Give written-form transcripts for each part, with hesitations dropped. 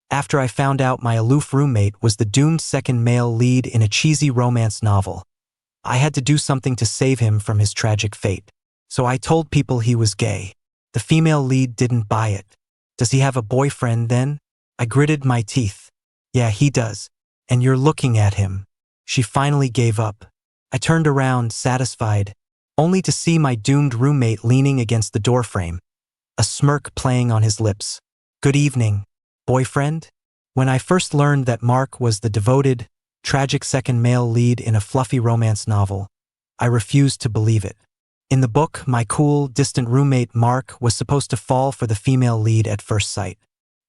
after I found out my aloof roommate was the doomed second male lead in a cheesy romance novel. I had to do something to save him from his tragic fate. So I told people he was gay. The female lead didn't buy it. Does he have a boyfriend then? I gritted my teeth. Yeah, he does. And you're looking at him. She finally gave up. I turned around, satisfied, only to see my doomed roommate leaning against the doorframe, a smirk playing on his lips. Good evening, boyfriend? When I first learned that Mark was the devoted, tragic second male lead in a fluffy romance novel, I refused to believe it. In the book, my cool, distant roommate Mark was supposed to fall for the female lead at first sight.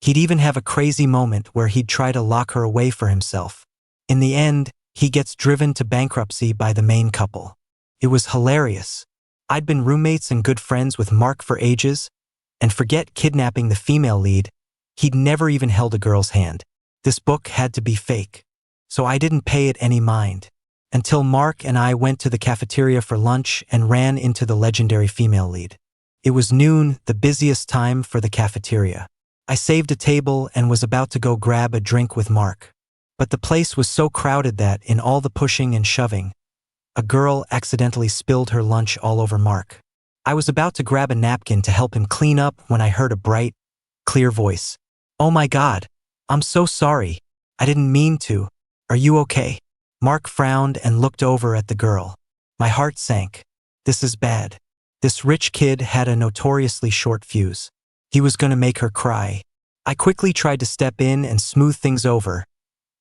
He'd even have a crazy moment where he'd try to lock her away for himself. In the end, he gets driven to bankruptcy by the main couple. It was hilarious. I'd been roommates and good friends with Mark for ages, and forget kidnapping the female lead, he'd never even held a girl's hand. This book had to be fake, so I didn't pay it any mind. Until Mark and I went to the cafeteria for lunch and ran into the legendary female lead. It was noon, the busiest time for the cafeteria. I saved a table and was about to go grab a drink with Mark. But the place was so crowded that, in all the pushing and shoving, a girl accidentally spilled her lunch all over Mark. I was about to grab a napkin to help him clean up when I heard a bright, clear voice. Oh my God, I'm so sorry. I didn't mean to. Are you okay? Mark frowned and looked over at the girl. My heart sank. This is bad. This rich kid had a notoriously short fuse. He was going to make her cry. I quickly tried to step in and smooth things over,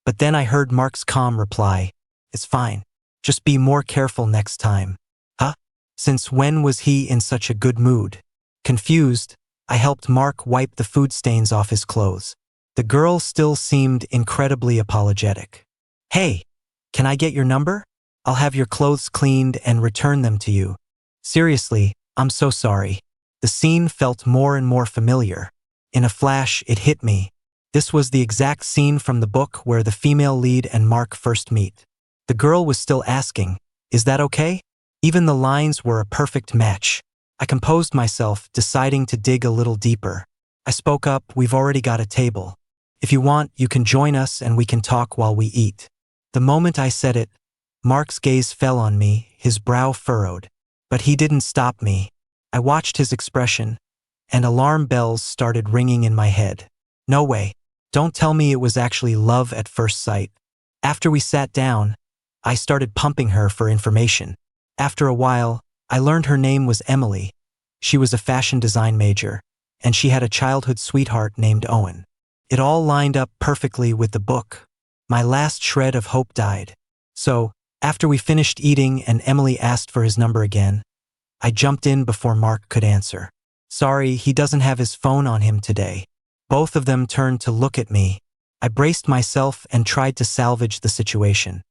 but then I heard Mark's calm reply. It's fine. Just be more careful next time. Huh? Since when was he in such a good mood? Confused, I helped Mark wipe the food stains off his clothes. The girl still seemed incredibly apologetic. Hey, can I get your number? I'll have your clothes cleaned and return them to you. Seriously, I'm so sorry. The scene felt more and more familiar. In a flash, it hit me. This was the exact scene from the book where the female lead and Mark first meet. The girl was still asking, "Is that okay?" Even the lines were a perfect match. I composed myself, deciding to dig a little deeper. I spoke up, "We've already got a table. If you want, you can join us and we can talk while we eat." The moment I said it, Mark's gaze fell on me, his brow furrowed. But he didn't stop me. I watched his expression, and alarm bells started ringing in my head. No way. Don't tell me it was actually love at first sight. After we sat down, I started pumping her for information. After a while, I learned her name was Emily. She was a fashion design major, and she had a childhood sweetheart named Owen. It all lined up perfectly with the book. My last shred of hope died. So, after we finished eating and Emily asked for his number again, I jumped in before Mark could answer. Sorry, he doesn't have his phone on him today. Both of them turned to look at me. I braced myself and tried to salvage the situation.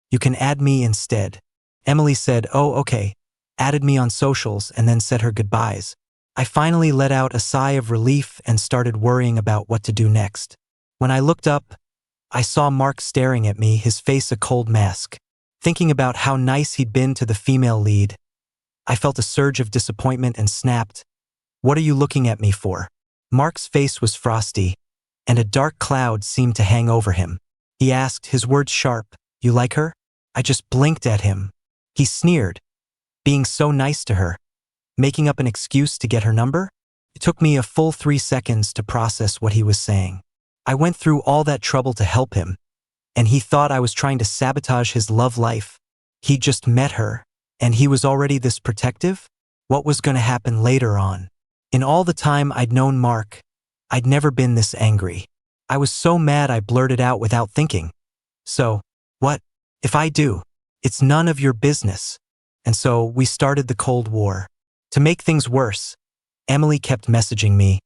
You can add me instead. Emily said, oh, okay, added me on socials and then said her goodbyes. I finally let out a sigh of relief and started worrying about what to do next. When I looked up, I saw Mark staring at me, his face a cold mask. Thinking about how nice he'd been to the female lead, I felt a surge of disappointment and snapped, "What are you looking at me for?" Mark's face was frosty, and a dark cloud seemed to hang over him. He asked, his words sharp, "You like her?" I just blinked at him. He sneered, being so nice to her, making up an excuse to get her number? It took me a full 3 seconds to process what he was saying. I went through all that trouble to help him, and he thought I was trying to sabotage his love life. He just met her, and he was already this protective? What was going to happen later on? In all the time I'd known Mark, I'd never been this angry. I was so mad I blurted out without thinking. So, what if I do? It's none of your business. And so we started the Cold War. To make things worse, Emily kept messaging me.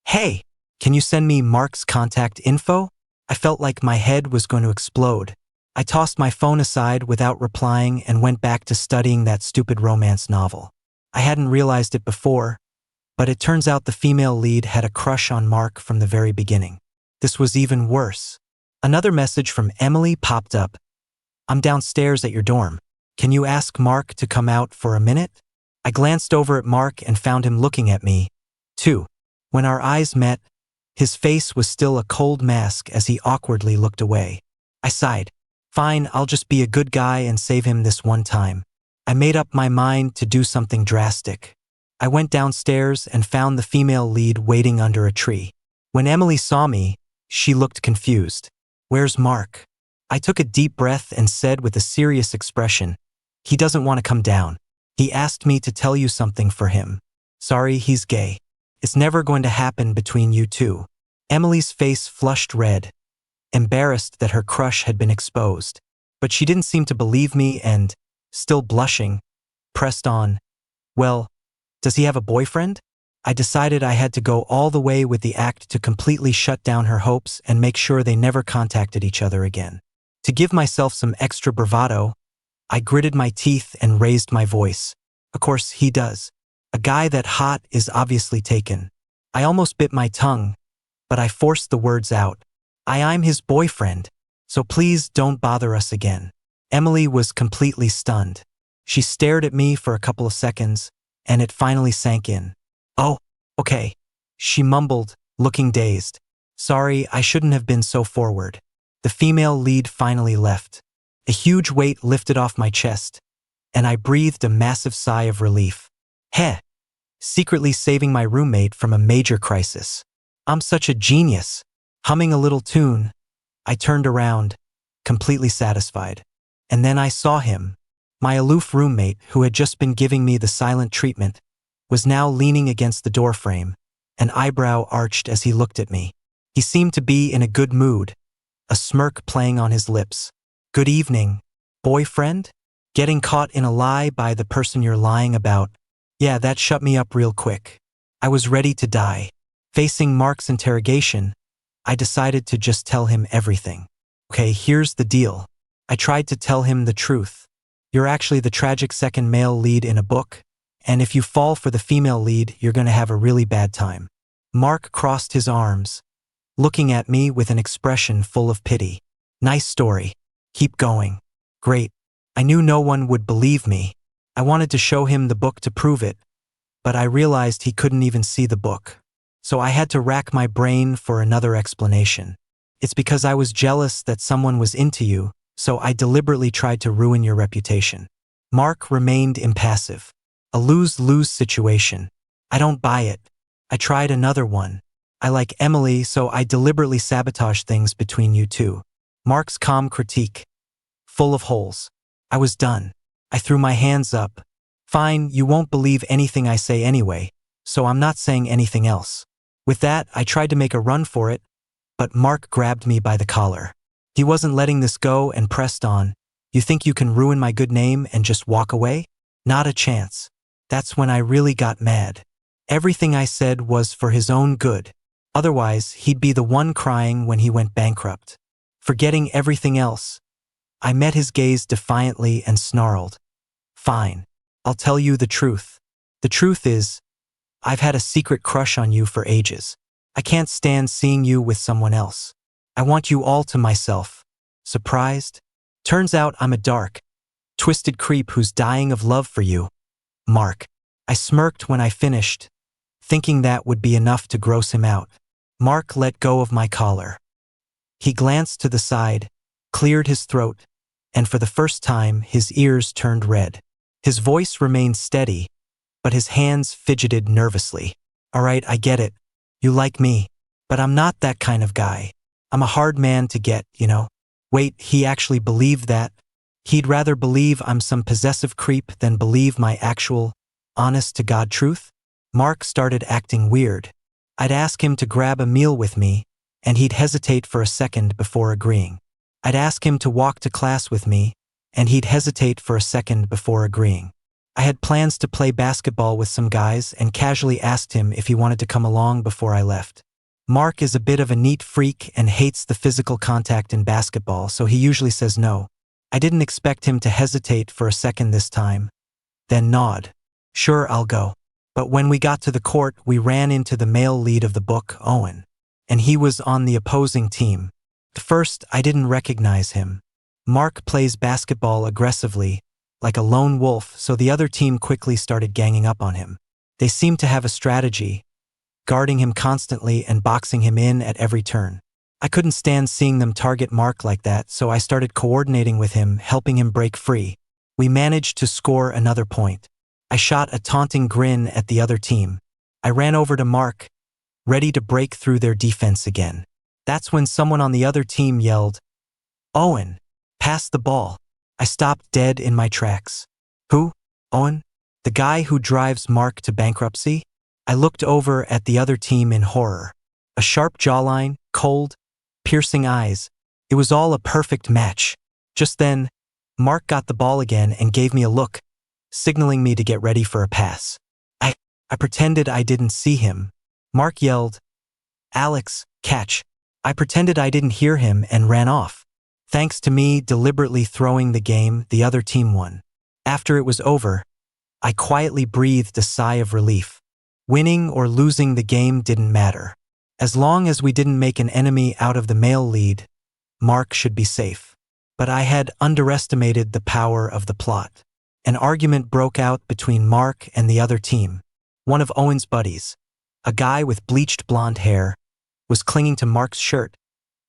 Hey, can you send me Mark's contact info? I felt like my head was going to explode. I tossed my phone aside without replying and went back to studying that stupid romance novel. I hadn't realized it before, but it turns out the female lead had a crush on Mark from the very beginning. This was even worse. Another message from Emily popped up. I'm downstairs at your dorm. Can you ask Mark to come out for a minute? I glanced over at Mark and found him looking at me, too. When our eyes met, His face was still a cold mask as he awkwardly looked away. I sighed. Fine, I'll just be a good guy and save him this one time. I made up my mind to do something drastic. I went downstairs and found the female lead waiting under a tree. When Emily saw me, she looked confused. Where's Mark? I took a deep breath and said with a serious expression, he doesn't want to come down. He asked me to tell you something for him. Sorry, he's gay. It's never going to happen between you two. Emily's face flushed red, embarrassed that her crush had been exposed. But she didn't seem to believe me and, still blushing, pressed on. Well, does he have a boyfriend? I decided I had to go all the way with the act to completely shut down her hopes and make sure they never contacted each other again. To give myself some extra bravado, I gritted my teeth and raised my voice. Of course, he does. A guy that hot is obviously taken. I almost bit my tongue, but I forced the words out. I'm his boyfriend, so please don't bother us again. Emily was completely stunned. She stared at me for a couple of seconds, and it finally sank in. Oh, okay, she mumbled, looking dazed. Sorry, I shouldn't have been so forward. The female lead finally left. A huge weight lifted off my chest, and I breathed a massive sigh of relief. Heh, secretly saving my roommate from a major crisis. I'm such a genius. Humming a little tune, I turned around, completely satisfied. And then I saw him. My aloof roommate, who had just been giving me the silent treatment, was now leaning against the doorframe, an eyebrow arched as he looked at me. He seemed to be in a good mood, a smirk playing on his lips. Good evening, boyfriend? Getting caught in a lie by the person you're lying about. Yeah, that shut me up real quick. I was ready to die. Facing Mark's interrogation, I decided to just tell him everything. Okay, here's the deal. I tried to tell him the truth. You're actually the tragic second male lead in a book, and if you fall for the female lead, you're going to have a really bad time. Mark crossed his arms, looking at me with an expression full of pity. Nice story. Keep going. Great. I knew no one would believe me. I wanted to show him the book to prove it, but I realized he couldn't even see the book. So I had to rack my brain for another explanation. It's because I was jealous that someone was into you, so I deliberately tried to ruin your reputation. Mark remained impassive. A lose-lose situation. I don't buy it. I tried another one. I like Emily, so I deliberately sabotaged things between you two. Mark's calm critique. Full of holes. I was done. I threw my hands up. Fine, you won't believe anything I say anyway, so I'm not saying anything else. With that, I tried to make a run for it, but Mark grabbed me by the collar. He wasn't letting this go and pressed on. You think you can ruin my good name and just walk away? Not a chance. That's when I really got mad. Everything I said was for his own good. Otherwise, he'd be the one crying when he went bankrupt. Forgetting everything else, I met his gaze defiantly and snarled. Fine. I'll tell you the truth. The truth is, I've had a secret crush on you for ages. I can't stand seeing you with someone else. I want you all to myself. Surprised? Turns out I'm a dark, twisted creep who's dying of love for you. Mark. I smirked when I finished, thinking that would be enough to gross him out. Mark let go of my collar. He glanced to the side, cleared his throat, and for the first time his ears turned red. His voice remained steady, but his hands fidgeted nervously. All right, I get it. You like me, but I'm not that kind of guy. I'm a hard man to get, you know. Wait, he actually believed that? He'd rather believe I'm some possessive creep than believe my actual, honest-to-God truth? Mark started acting weird. I'd ask him to grab a meal with me, and he'd hesitate for a second before agreeing. I'd ask him to walk to class with me, and he'd hesitate for a second before agreeing. I had plans to play basketball with some guys and casually asked him if he wanted to come along before I left. Mark is a bit of a neat freak and hates the physical contact in basketball, so he usually says no. I didn't expect him to hesitate for a second this time, then nod. Sure, I'll go. But when we got to the court, we ran into the male lead of the book, Owen. And he was on the opposing team. At first, I didn't recognize him. Mark plays basketball aggressively, like a lone wolf, so the other team quickly started ganging up on him. They seemed to have a strategy, guarding him constantly and boxing him in at every turn. I couldn't stand seeing them target Mark like that, so I started coordinating with him, helping him break free. We managed to score another point. I shot a taunting grin at the other team. I ran over to Mark, ready to break through their defense again. That's when someone on the other team yelled, "Owen, pass the ball." I stopped dead in my tracks. Who? Owen? The guy who drives Mark to bankruptcy? I looked over at the other team in horror. A sharp jawline, cold, piercing eyes. It was all a perfect match. Just then, Mark got the ball again and gave me a look, signaling me to get ready for a pass. I pretended I didn't see him. Mark yelled, "Alex, catch." I pretended I didn't hear him and ran off. Thanks to me deliberately throwing the game, the other team won. After it was over, I quietly breathed a sigh of relief. Winning or losing the game didn't matter. As long as we didn't make an enemy out of the male lead, Mark should be safe. But I had underestimated the power of the plot. An argument broke out between Mark and the other team. One of Owen's buddies, a guy with bleached blonde hair, was clinging to Mark's shirt,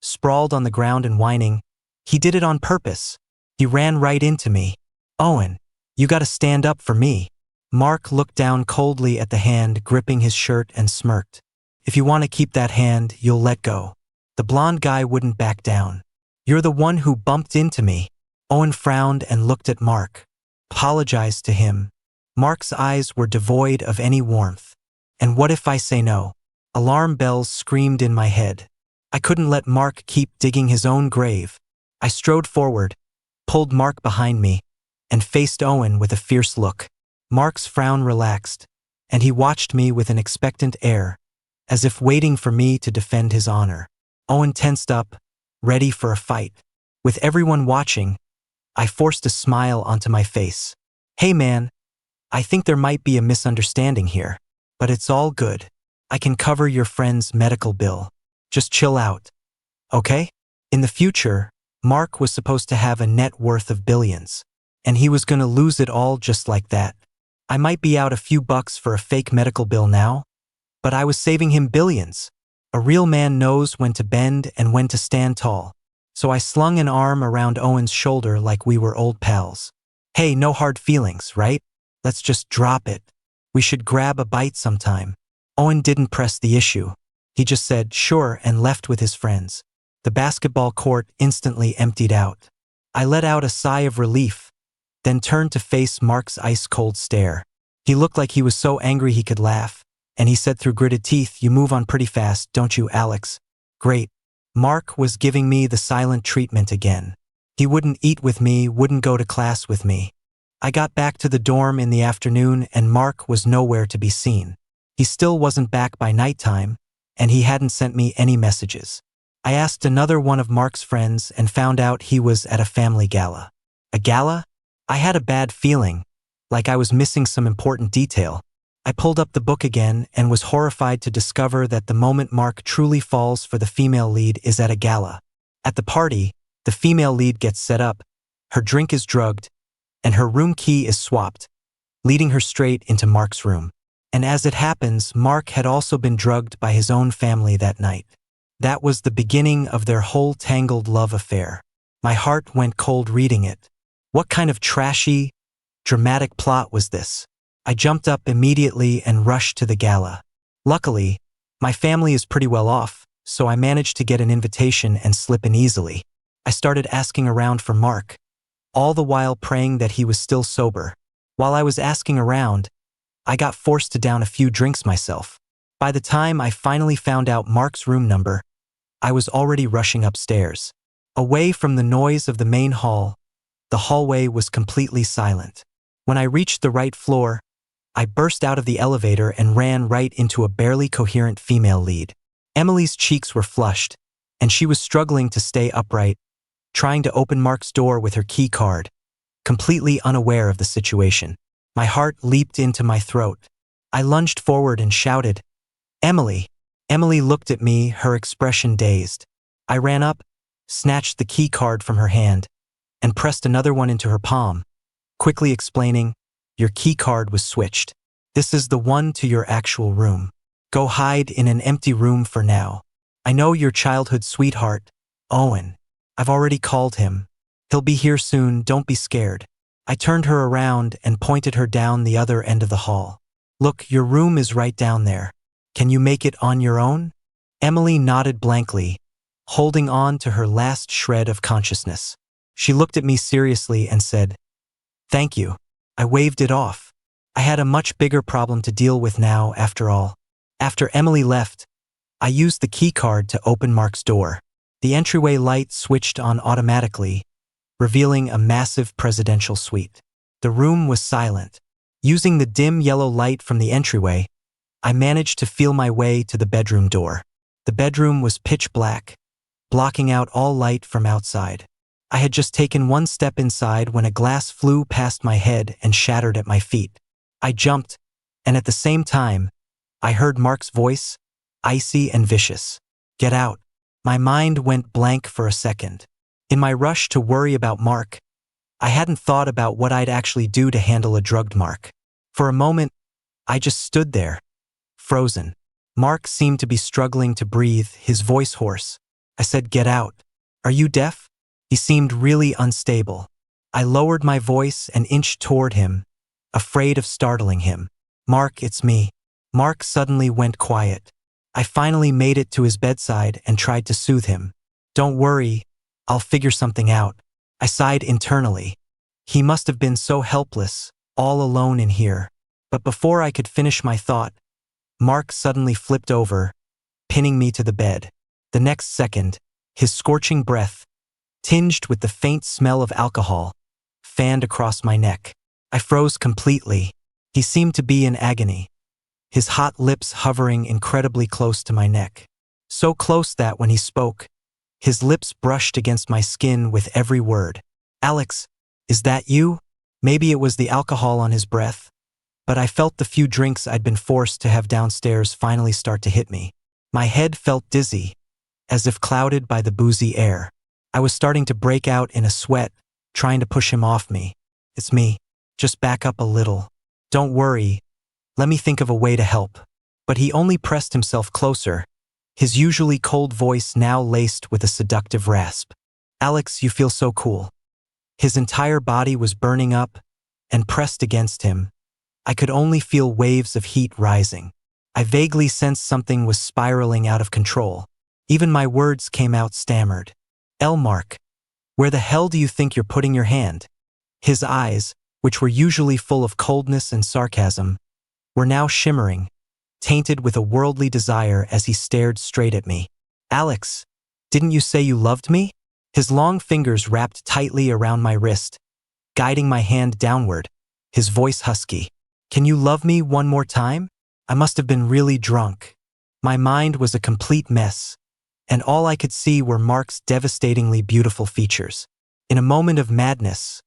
sprawled on the ground and whining. He did it on purpose. He ran right into me. "Owen, you gotta stand up for me." Mark looked down coldly at the hand gripping his shirt and smirked. "If you want to keep that hand, you'll let go." The blonde guy wouldn't back down. "You're the one who bumped into me." Owen frowned and looked at Mark. Apologized to him. Mark's eyes were devoid of any warmth. And what if I say no? Alarm bells screamed in my head. I couldn't let Mark keep digging his own grave. I strode forward, pulled Mark behind me, and faced Owen with a fierce look. Mark's frown relaxed, and he watched me with an expectant air, as if waiting for me to defend his honor. Owen tensed up, ready for a fight. With everyone watching, I forced a smile onto my face. "Hey man, I think there might be a misunderstanding here, but it's all good. I can cover your friend's medical bill. Just chill out, okay?" In the future, Mark was supposed to have a net worth of billions, and he was gonna lose it all just like that. I might be out a few bucks for a fake medical bill now, but I was saving him billions. A real man knows when to bend and when to stand tall. So I slung an arm around Owen's shoulder like we were old pals. "Hey, no hard feelings, right? Let's just drop it. We should grab a bite sometime." Owen didn't press the issue. He just said, "Sure," and left with his friends. The basketball court instantly emptied out. I let out a sigh of relief, then turned to face Mark's ice-cold stare. He looked like he was so angry he could laugh, and he said through gritted teeth, "You move on pretty fast, don't you, Alex?" Great. Mark was giving me the silent treatment again. He wouldn't eat with me, wouldn't go to class with me. I got back to the dorm in the afternoon and Mark was nowhere to be seen. He still wasn't back by nighttime, and he hadn't sent me any messages. I asked another one of Mark's friends and found out he was at a family gala. A gala? I had a bad feeling, like I was missing some important detail. I pulled up the book again and was horrified to discover that the moment Mark truly falls for the female lead is at a gala. At the party, the female lead gets set up, her drink is drugged, and her room key is swapped, leading her straight into Mark's room. And as it happens, Mark had also been drugged by his own family that night. That was the beginning of their whole tangled love affair. My heart went cold reading it. What kind of trashy, dramatic plot was this? I jumped up immediately and rushed to the gala. Luckily, my family is pretty well off, so I managed to get an invitation and slip in easily. I started asking around for Mark, all the while praying that he was still sober. While I was asking around, I got forced to down a few drinks myself. By the time I finally found out Mark's room number, I was already rushing upstairs. Away from the noise of the main hall, the hallway was completely silent. When I reached the right floor, I burst out of the elevator and ran right into a barely coherent female lead. Emily's cheeks were flushed, and she was struggling to stay upright, trying to open Mark's door with her key card, completely unaware of the situation. My heart leaped into my throat. I lunged forward and shouted, "Emily!" Emily looked at me, her expression dazed. I ran up, snatched the key card from her hand, and pressed another one into her palm, quickly explaining, "Your key card was switched. This is the one to your actual room." Go hide in an empty room for now. I know your childhood sweetheart, Owen. I've already called him. He'll be here soon, don't be scared. I turned her around and pointed her down the other end of the hall. Look, your room is right down there. Can you make it on your own? Emily nodded blankly, holding on to her last shred of consciousness. She looked at me seriously and said, "Thank you." I waved it off. I had a much bigger problem to deal with now, after all. After Emily left, I used the key card to open Mark's door. The entryway light switched on automatically, revealing a massive presidential suite. The room was silent. Using the dim yellow light from the entryway, I managed to feel my way to the bedroom door. The bedroom was pitch black, blocking out all light from outside. I had just taken one step inside when a glass flew past my head and shattered at my feet. I jumped, and at the same time, I heard Mark's voice, icy and vicious. "Get out." My mind went blank for a second. In my rush to worry about Mark, I hadn't thought about what I'd actually do to handle a drugged Mark. For a moment, I just stood there, frozen. Mark seemed to be struggling to breathe, his voice hoarse. I said, "Get out. Are you deaf?" He seemed really unstable. I lowered my voice and inched toward him, afraid of startling him. "Mark, it's me." Mark suddenly went quiet. I finally made it to his bedside and tried to soothe him. "Don't worry, I'll figure something out." I sighed internally. He must have been so helpless, all alone in here. But before I could finish my thought, Mark suddenly flipped over, pinning me to the bed. The next second, his scorching breath, tinged with the faint smell of alcohol, fanned across my neck. I froze completely. He seemed to be in agony, his hot lips hovering incredibly close to my neck. So close that when he spoke, his lips brushed against my skin with every word. "Alex, is that you?" Maybe it was the alcohol on his breath, but I felt the few drinks I'd been forced to have downstairs finally start to hit me. My head felt dizzy, as if clouded by the boozy air. I was starting to break out in a sweat, trying to push him off me. "It's me. Just back up a little. Don't worry. Let me think of a way to help." But he only pressed himself closer, his usually cold voice now laced with a seductive rasp. "Alex, you feel so cool." His entire body was burning up, and pressed against him, I could only feel waves of heat rising. I vaguely sensed something was spiraling out of control. Even my words came out stammered. "Mark, where the hell do you think you're putting your hand?" His eyes, which were usually full of coldness and sarcasm, were now shimmering, tainted with a worldly desire as he stared straight at me. "Alex, didn't you say you loved me?" His long fingers wrapped tightly around my wrist, guiding my hand downward, his voice husky. "Can you love me one more time?" I must have been really drunk. My mind was a complete mess, and all I could see were Mark's devastatingly beautiful features. In a moment of madness,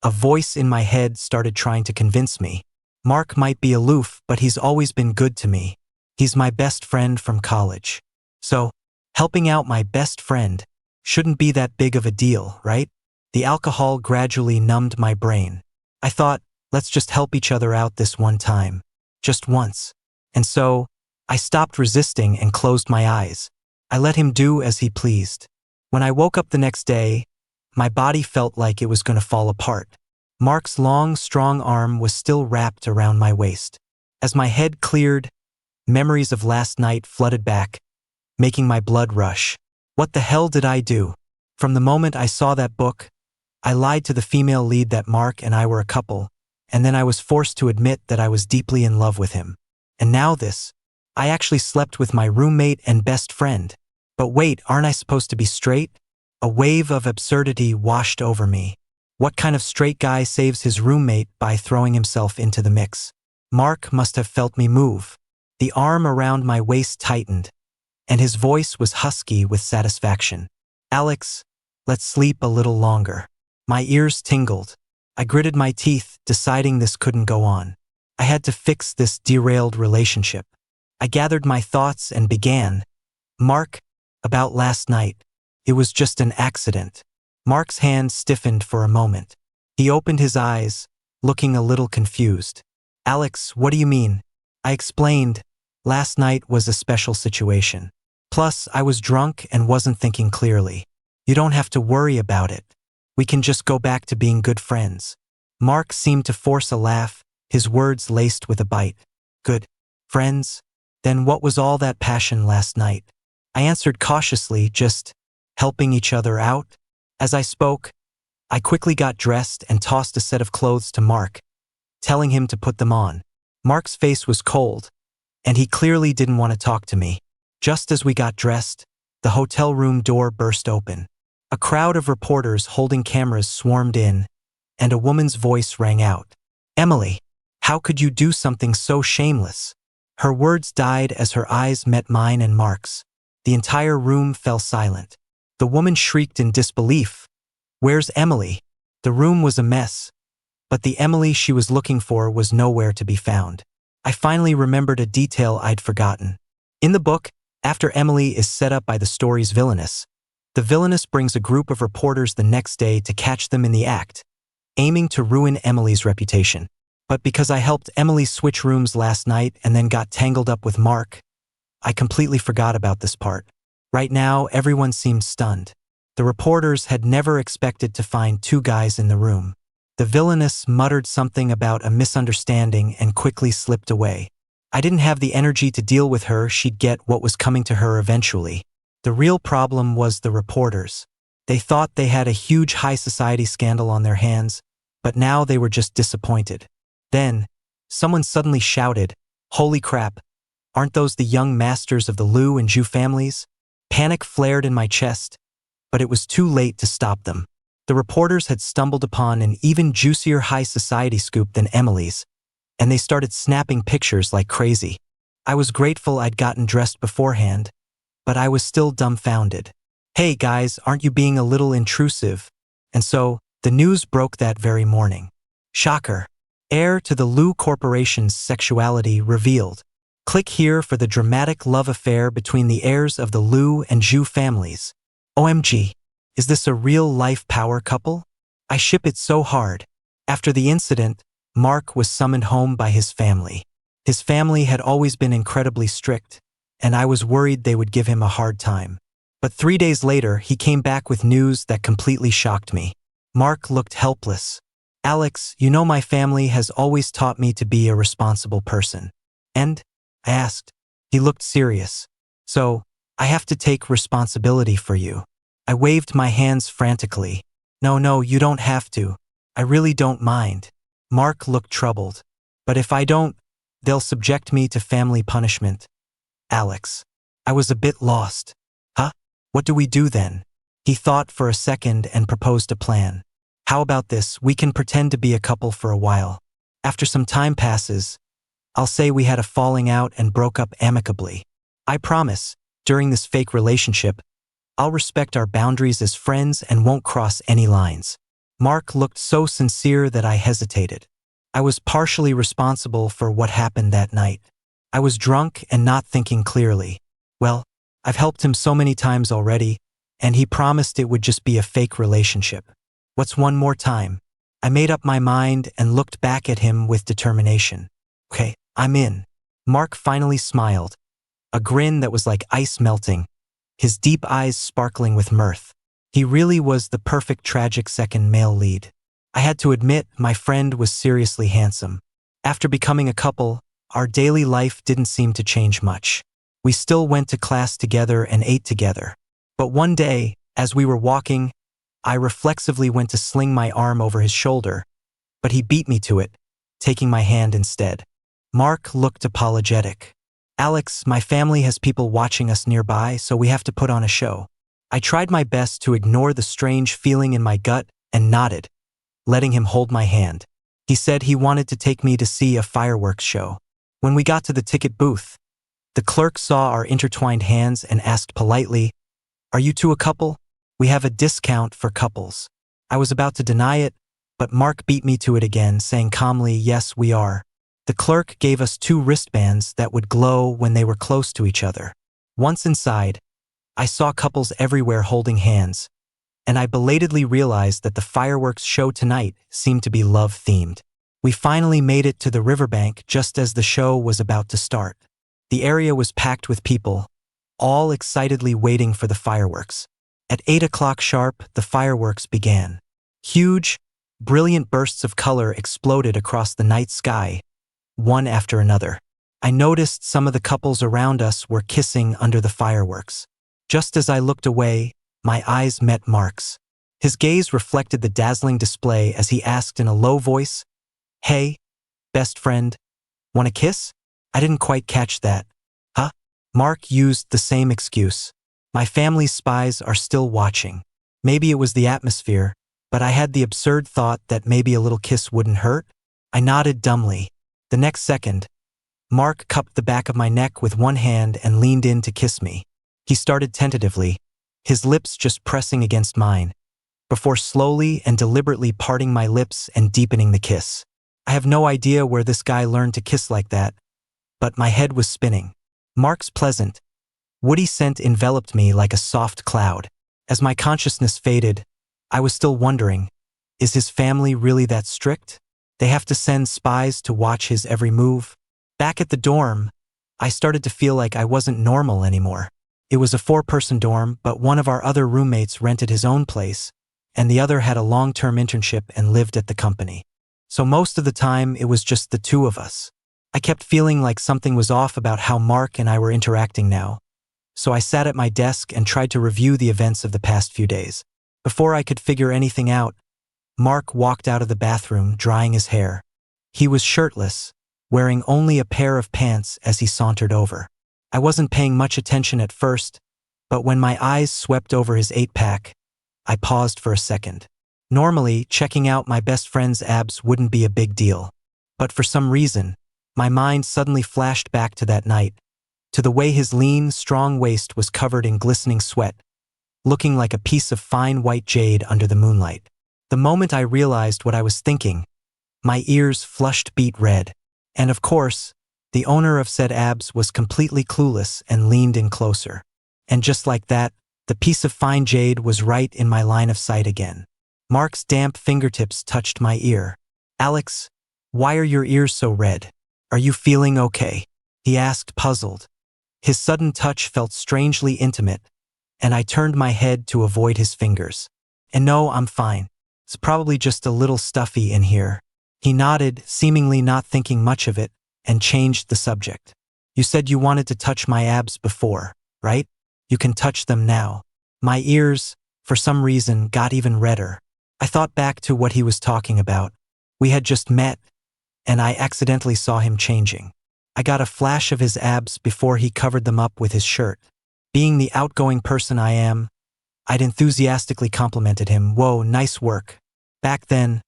a voice in my head started trying to convince me. Mark might be aloof, but he's always been good to me. He's my best friend from college. So, helping out my best friend shouldn't be that big of a deal, right? The alcohol gradually numbed my brain. I thought, let's just help each other out this one time. Just once. And so, I stopped resisting and closed my eyes. I let him do as he pleased. When I woke up the next day, my body felt like it was going to fall apart. Mark's long, strong arm was still wrapped around my waist. As my head cleared, memories of last night flooded back, making my blood rush. What the hell did I do? From the moment I saw that book, I lied to the female lead that Mark and I were a couple, and then I was forced to admit that I was deeply in love with him. And now this. I actually slept with my roommate and best friend. But wait, aren't I supposed to be straight? A wave of absurdity washed over me. What kind of straight guy saves his roommate by throwing himself into the mix? Mark must have felt me move. The arm around my waist tightened, and his voice was husky with satisfaction. "Alex, let's sleep a little longer." My ears tingled. I gritted my teeth, deciding this couldn't go on. I had to fix this derailed relationship. I gathered my thoughts and began. "Mark, about last night. It was just an accident." Mark's hand stiffened for a moment. He opened his eyes, looking a little confused. "Alex, what do you mean?" I explained, Last night was a special situation. Plus, I was drunk and wasn't thinking clearly. You don't have to worry about it. We can just go back to being good friends. Mark seemed to force a laugh, his words laced with a bite. Good friends? Then what was all that passion last night? I answered cautiously, just helping each other out. As I spoke, I quickly got dressed and tossed a set of clothes to Mark, telling him to put them on. Mark's face was cold, and he clearly didn't want to talk to me. Just as we got dressed, the hotel room door burst open. A crowd of reporters holding cameras swarmed in, and a woman's voice rang out. Emily, how could you do something so shameless? Her words died as her eyes met mine and Mark's. The entire room fell silent. The woman shrieked in disbelief. Where's Emily? The room was a mess, but the Emily she was looking for was nowhere to be found. I finally remembered a detail I'd forgotten. In the book, after Emily is set up by the story's villainess, the villainess brings a group of reporters the next day to catch them in the act, aiming to ruin Emily's reputation. But because I helped Emily switch rooms last night and then got tangled up with Mark, I completely forgot about this part. Right now, everyone seemed stunned. The reporters had never expected to find two guys in the room. The villainess muttered something about a misunderstanding and quickly slipped away. I didn't have the energy to deal with her. She'd get what was coming to her eventually. The real problem was the reporters. They thought they had a huge high society scandal on their hands, but now they were just disappointed. Then, someone suddenly shouted, "Holy crap, aren't those the young masters of the Liu and Zhu families?" Panic flared in my chest, but it was too late to stop them. The reporters had stumbled upon an even juicier high society scoop than Emily's, and they started snapping pictures like crazy. I was grateful I'd gotten dressed beforehand, but I was still dumbfounded. Hey guys, aren't you being a little intrusive? And so, the news broke that very morning. Shocker. Heir to the Liu Corporation's sexuality revealed. Click here for the dramatic love affair between the heirs of the Liu and Zhu families. OMG, is this a real-life power couple? I ship it so hard. After the incident, Mark was summoned home by his family. His family had always been incredibly strict, and I was worried they would give him a hard time. But 3 days later, he came back with news that completely shocked me. Mark looked helpless. Alex, you know my family has always taught me to be a responsible person. And? I asked. He looked serious. So, I have to take responsibility for you. I waved my hands frantically. No, you don't have to. I really don't mind. Mark looked troubled. But if I don't, they'll subject me to family punishment. Alex. I was a bit lost. Huh? What do we do then? He thought for a second and proposed a plan. How about this? We can pretend to be a couple for a while. After some time passes, I'll say we had a falling out and broke up amicably. I promise, during this fake relationship, I'll respect our boundaries as friends and won't cross any lines. Mark looked so sincere that I hesitated. I was partially responsible for what happened that night. I was drunk and not thinking clearly. Well, I've helped him so many times already, and he promised it would just be a fake relationship. What's one more time? I made up my mind and looked back at him with determination. Okay, I'm in. Mark finally smiled, a grin that was like ice melting, his deep eyes sparkling with mirth. He really was the perfect tragic second male lead. I had to admit, my friend was seriously handsome. After becoming a couple, our daily life didn't seem to change much. We still went to class together and ate together. But one day, as we were walking, I reflexively went to sling my arm over his shoulder, but he beat me to it, taking my hand instead. Mark looked apologetic. Alex, my family has people watching us nearby, so we have to put on a show. I tried my best to ignore the strange feeling in my gut and nodded, letting him hold my hand. He said he wanted to take me to see a fireworks show. When we got to the ticket booth, the clerk saw our intertwined hands and asked politely, "Are you two a couple? We have a discount for couples." I was about to deny it, but Mark beat me to it again, saying calmly, "Yes, we are." The clerk gave us 2 wristbands that would glow when they were close to each other. Once inside, I saw couples everywhere holding hands, and I belatedly realized that the fireworks show tonight seemed to be love-themed. We finally made it to the riverbank just as the show was about to start. The area was packed with people, all excitedly waiting for the fireworks. At 8 o'clock sharp, the fireworks began. Huge, brilliant bursts of color exploded across the night sky, one after another. I noticed some of the couples around us were kissing under the fireworks. Just as I looked away, my eyes met Mark's. His gaze reflected the dazzling display as he asked in a low voice, "Hey, best friend, want a kiss?" I didn't quite catch that. Huh? Mark used the same excuse. My family's spies are still watching. Maybe it was the atmosphere, but I had the absurd thought that maybe a little kiss wouldn't hurt. I nodded dumbly. The next second, Mark cupped the back of my neck with one hand and leaned in to kiss me. He started tentatively, his lips just pressing against mine, before slowly and deliberately parting my lips and deepening the kiss. I have no idea where this guy learned to kiss like that, but my head was spinning. Mark's pleasant, woody scent enveloped me like a soft cloud. As my consciousness faded, I was still wondering, is his family really that strict? They have to send spies to watch his every move? Back at the dorm, I started to feel like I wasn't normal anymore. It was a 4-person dorm, but one of our other roommates rented his own place, and the other had a long-term internship and lived at the company. So most of the time, it was just the two of us. I kept feeling like something was off about how Mark and I were interacting now. So I sat at my desk and tried to review the events of the past few days. Before I could figure anything out, Mark walked out of the bathroom drying his hair. He was shirtless, wearing only a pair of pants as he sauntered over. I wasn't paying much attention at first, but when my eyes swept over his 8-pack, I paused for a second. Normally, checking out my best friend's abs wouldn't be a big deal. But for some reason, my mind suddenly flashed back to that night, to the way his lean, strong waist was covered in glistening sweat, looking like a piece of fine white jade under the moonlight. The moment I realized what I was thinking, my ears flushed beet red. And of course, the owner of said abs was completely clueless and leaned in closer. And just like that, the piece of fine jade was right in my line of sight again. Mark's damp fingertips touched my ear. "Alex, why are your ears so red? Are you feeling okay?" he asked, puzzled. His sudden touch felt strangely intimate, and I turned my head to avoid his fingers. "And no, I'm fine. It's probably just a little stuffy in here." He nodded, seemingly not thinking much of it, and changed the subject. "You said you wanted to touch my abs before, right? You can touch them now." My ears, for some reason, got even redder. I thought back to what he was talking about. We had just met, and I accidentally saw him changing. I got a flash of his abs before he covered them up with his shirt. Being the outgoing person I am, I'd enthusiastically complimented him. "Whoa, nice work." Back then,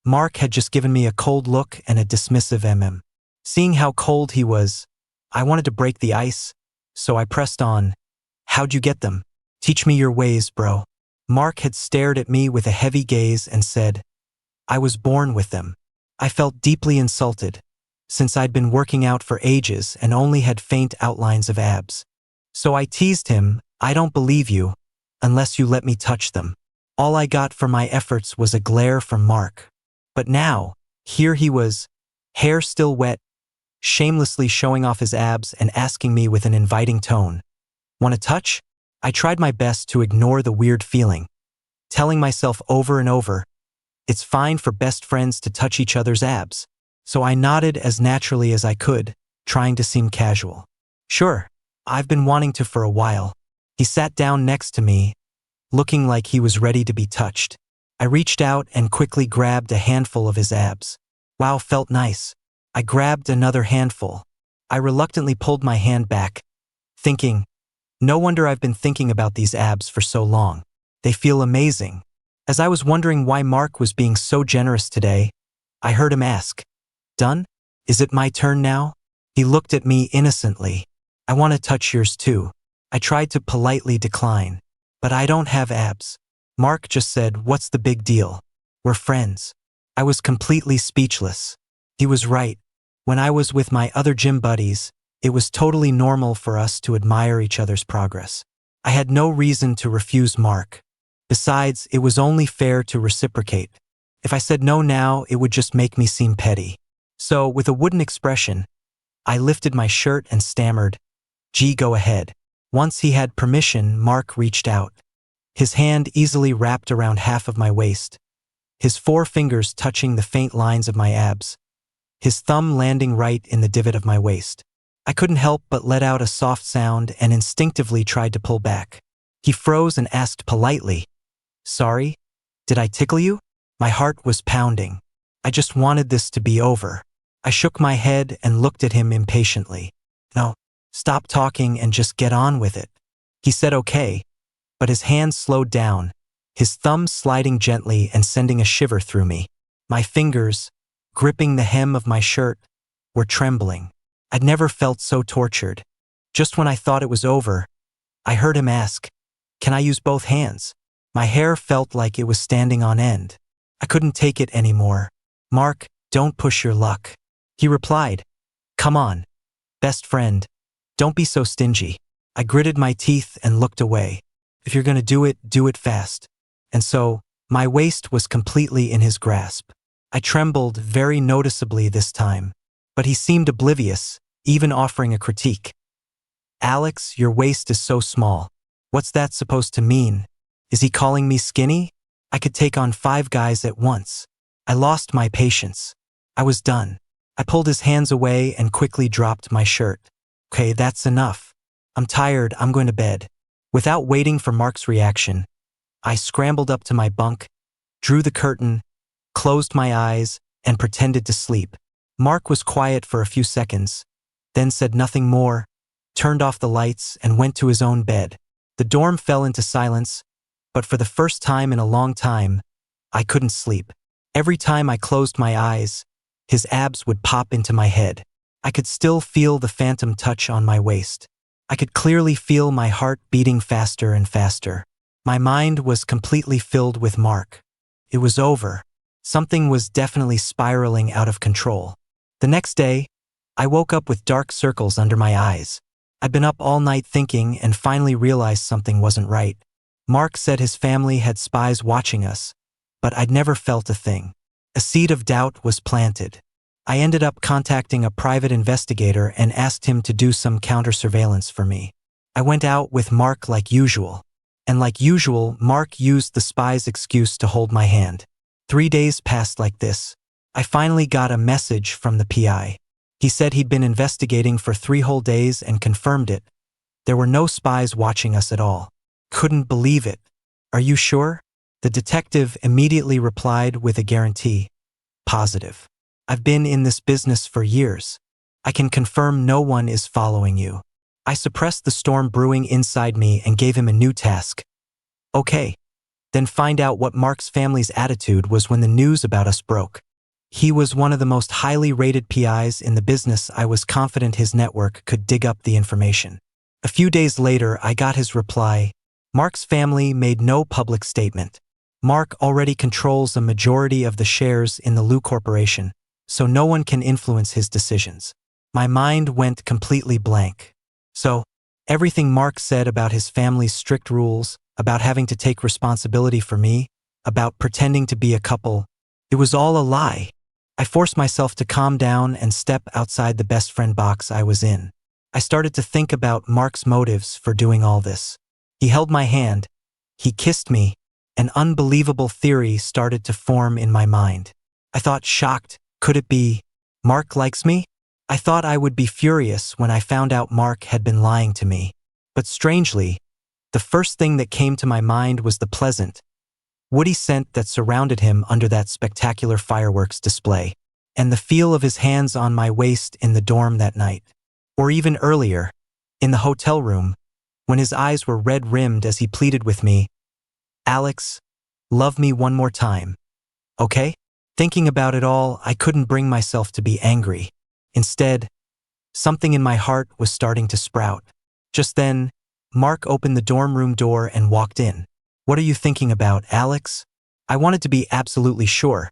Mark had just given me a cold look and a dismissive Seeing how cold he was, I wanted to break the ice, so I pressed on. "How'd you get them? Teach me your ways, bro." Mark had stared at me with a heavy gaze and said, "I was born with them." I felt deeply insulted, since I'd been working out for ages and only had faint outlines of abs. So I teased him, "I don't believe you, unless you let me touch them." All I got for my efforts was a glare from Mark. But now, here he was, hair still wet, shamelessly showing off his abs and asking me with an inviting tone, "Want a touch?" I tried my best to ignore the weird feeling, telling myself over and over, it's fine for best friends to touch each other's abs. So I nodded as naturally as I could, trying to seem casual. "Sure, I've been wanting to for a while." He sat down next to me, looking like he was ready to be touched. I reached out and quickly grabbed a handful of his abs. Wow, felt nice. I grabbed another handful. I reluctantly pulled my hand back, thinking, no wonder I've been thinking about these abs for so long. They feel amazing. As I was wondering why Mark was being so generous today, I heard him ask, "Done? Is it my turn now?" He looked at me innocently. "I want to touch yours too." I tried to politely decline. "But I don't have abs." Mark just said, "What's the big deal? We're friends." I was completely speechless. He was right. When I was with my other gym buddies, it was totally normal for us to admire each other's progress. I had no reason to refuse Mark. Besides, it was only fair to reciprocate. If I said no now, it would just make me seem petty. So, with a wooden expression, I lifted my shirt and stammered, "Gee, go ahead." Once he had permission, Mark reached out. His hand easily wrapped around half of my waist, his 4 fingers touching the faint lines of my abs, his thumb landing right in the divot of my waist. I couldn't help but let out a soft sound and instinctively tried to pull back. He froze and asked politely, "Sorry? Did I tickle you?" My heart was pounding. I just wanted this to be over. I shook my head and looked at him impatiently. "No, stop talking and just get on with it." He said okay, but his hand slowed down, his thumb sliding gently and sending a shiver through me. My fingers, gripping the hem of my shirt, were trembling. I'd never felt so tortured. Just when I thought it was over, I heard him ask, "Can I use both hands?" My hair felt like it was standing on end. I couldn't take it anymore. "Mark, don't push your luck." He replied, "Come on, best friend, don't be so stingy." I gritted my teeth and looked away. If you're gonna do it fast. And so, my waist was completely in his grasp. I trembled very noticeably this time, but he seemed oblivious, even offering a critique. "Alex, your waist is so small. What's that supposed to mean? Is he calling me skinny? I could take on 5 guys at once." I lost my patience. I was done. I pulled his hands away and quickly dropped my shirt. "Okay, that's enough. I'm tired, I'm going to bed." Without waiting for Mark's reaction, I scrambled up to my bunk, drew the curtain, closed my eyes, and pretended to sleep. Mark was quiet for a few seconds, then said nothing more, turned off the lights, and went to his own bed. The dorm fell into silence, but for the first time in a long time, I couldn't sleep. Every time I closed my eyes, his abs would pop into my head. I could still feel the phantom touch on my waist. I could clearly feel my heart beating faster and faster. My mind was completely filled with Mark. It was over. Something was definitely spiraling out of control. The next day, I woke up with dark circles under my eyes. I'd been up all night thinking and finally realized something wasn't right. Mark said his family had spies watching us, but I'd never felt a thing. A seed of doubt was planted. I ended up contacting a private investigator and asked him to do some counter-surveillance for me. I went out with Mark like usual. And like usual, Mark used the spy's excuse to hold my hand. 3 days passed like this. I finally got a message from the PI. He said he'd been investigating for 3 whole days and confirmed it. There were no spies watching us at all. Couldn't believe it. "Are you sure?" The detective immediately replied with a guarantee. "Positive. I've been in this business for years. I can confirm no one is following you." I suppressed the storm brewing inside me and gave him a new task. "Okay, then find out what Mark's family's attitude was when the news about us broke." He was one of the most highly rated PIs in the business. I was confident his network could dig up the information. A few days later, I got his reply. Mark's family made no public statement. Mark already controls a majority of the shares in the Lu Corporation, so no one can influence his decisions. My mind went completely blank. So, everything Mark said about his family's strict rules, about having to take responsibility for me, about pretending to be a couple, it was all a lie. I forced myself to calm down and step outside the best friend box I was in. I started to think about Mark's motives for doing all this. He held my hand. He kissed me. An unbelievable theory started to form in my mind. I thought, shocked, could it be Mark likes me? I thought I would be furious when I found out Mark had been lying to me. But strangely, the first thing that came to my mind was the pleasant, woody scent that surrounded him under that spectacular fireworks display, and the feel of his hands on my waist in the dorm that night. Or even earlier, in the hotel room, when his eyes were red-rimmed as he pleaded with me, "Alex, love me one more time, okay?" Thinking about it all, I couldn't bring myself to be angry. Instead, something in my heart was starting to sprout. Just then, Mark opened the dorm room door and walked in. "What are you thinking about, Alex?" I wanted to be absolutely sure,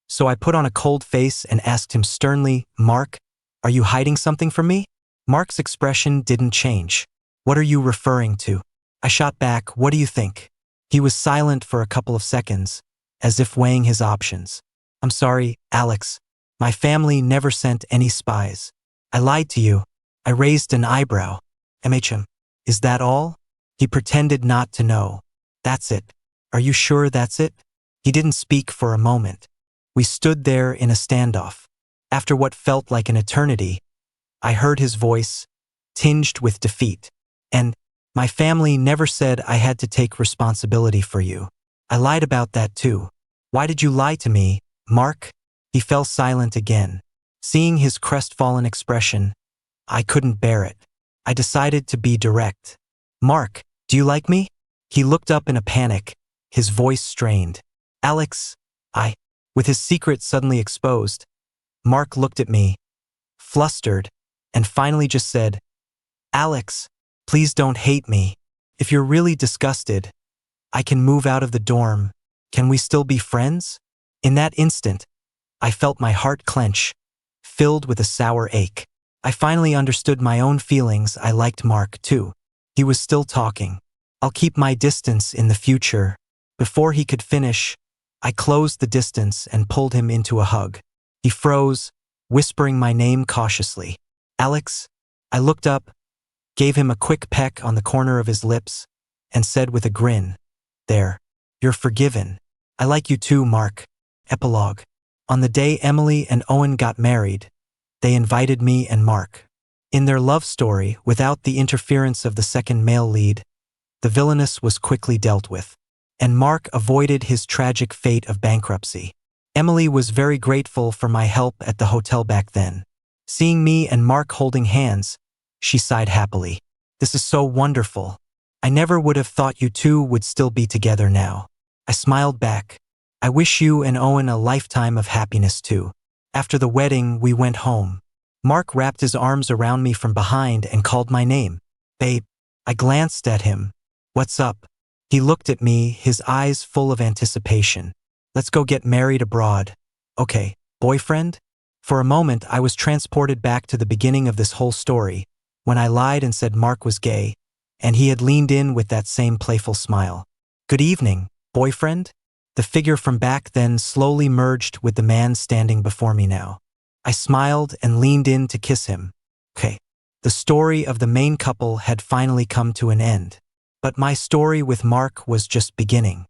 so I put on a cold face and asked him sternly, "Mark, are you hiding something from me?" Mark's expression didn't change. "What are you referring to?" I shot back, "What do you think?" He was silent for a couple of seconds, as if weighing his options. "I'm sorry, Alex. My family never sent any spies. I lied to you. I raised an eyebrow. MHM. Is that all? He pretended not to know. That's it. Are you sure that's it? He didn't speak for a moment. We stood there in a standoff. After what felt like an eternity, I heard his voice, tinged with defeat. And my family never said I had to take responsibility for you. I lied about that too. Why did you lie to me, Mark? He fell silent again. Seeing his crestfallen expression, I couldn't bear it. I decided to be direct. Mark, do you like me? He looked up in a panic, his voice strained. Alex, with his secret suddenly exposed, Mark looked at me, flustered, and finally just said, Alex, please don't hate me. If you're really disgusted, I can move out of the dorm. Can we still be friends? In that instant, I felt my heart clench, filled with a sour ache. I finally understood my own feelings. I liked Mark too. He was still talking. I'll keep my distance in the future. Before he could finish, I closed the distance and pulled him into a hug. He froze, whispering my name cautiously. Alex. I looked up, gave him a quick peck on the corner of his lips, and said with a grin, There, you're forgiven. I like you too, Mark. Epilogue. On the day Emily and Owen got married, they invited me and Mark. In their love story, without the interference of the second male lead, the villainess was quickly dealt with, and Mark avoided his tragic fate of bankruptcy. Emily was very grateful for my help at the hotel back then. Seeing me and Mark holding hands, she sighed happily. This is so wonderful. I never would have thought you two would still be together now. I smiled back. I wish you and Owen a lifetime of happiness too. After the wedding, we went home. Mark wrapped his arms around me from behind and called my name. Babe. I glanced at him. What's up? He looked at me, his eyes full of anticipation. Let's go get married abroad. Okay, boyfriend? For a moment, I was transported back to the beginning of this whole story, when I lied and said Mark was gay, and he had leaned in with that same playful smile. Good evening, boyfriend? The figure from back then slowly merged with the man standing before me now. I smiled and leaned in to kiss him. Okay, the story of the main couple had finally come to an end. But my story with Mark was just beginning.